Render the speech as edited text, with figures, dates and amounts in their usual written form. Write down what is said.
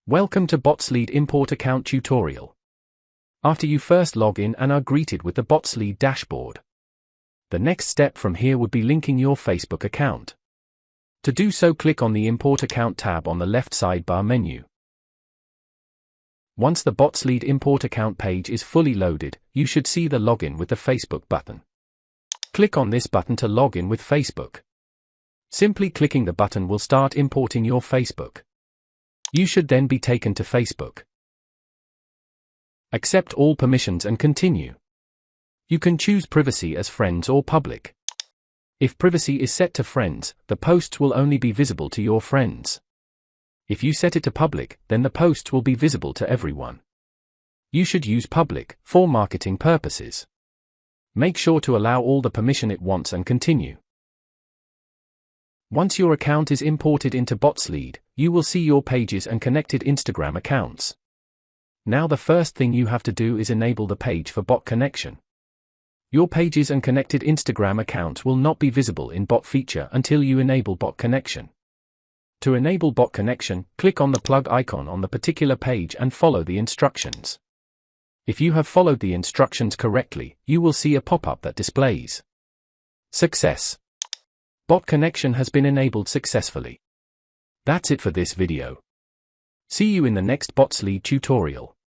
Welcome to Botslead Import Account tutorial. After you first log in and are greeted with the Botslead dashboard, the next step from here would be linking your Facebook account. To do so, click on the Import Account tab on the left sidebar menu. Once the Botslead Import Account page is fully loaded, you should see the Login with the Facebook button. Click on this button to log in with Facebook. Simply clicking the button will start importing your Facebook. You should then be taken to Facebook. Accept all permissions and continue. You can choose privacy as friends or public. If privacy is set to friends, the posts will only be visible to your friends. If you set it to public, then the posts will be visible to everyone. You should use public for marketing purposes. Make sure to allow all the permission it wants and continue. Once your account is imported into Botslead, you will see your pages and connected Instagram accounts. Now the first thing you have to do is enable the page for bot connection. Your pages and connected Instagram accounts will not be visible in bot feature until you enable bot connection. To enable bot connection, click on the plug icon on the particular page and follow the instructions. If you have followed the instructions correctly, you will see a pop-up that displays "Success. Bot connection has been enabled successfully." That's it for this video. See you in the next Botslead tutorial.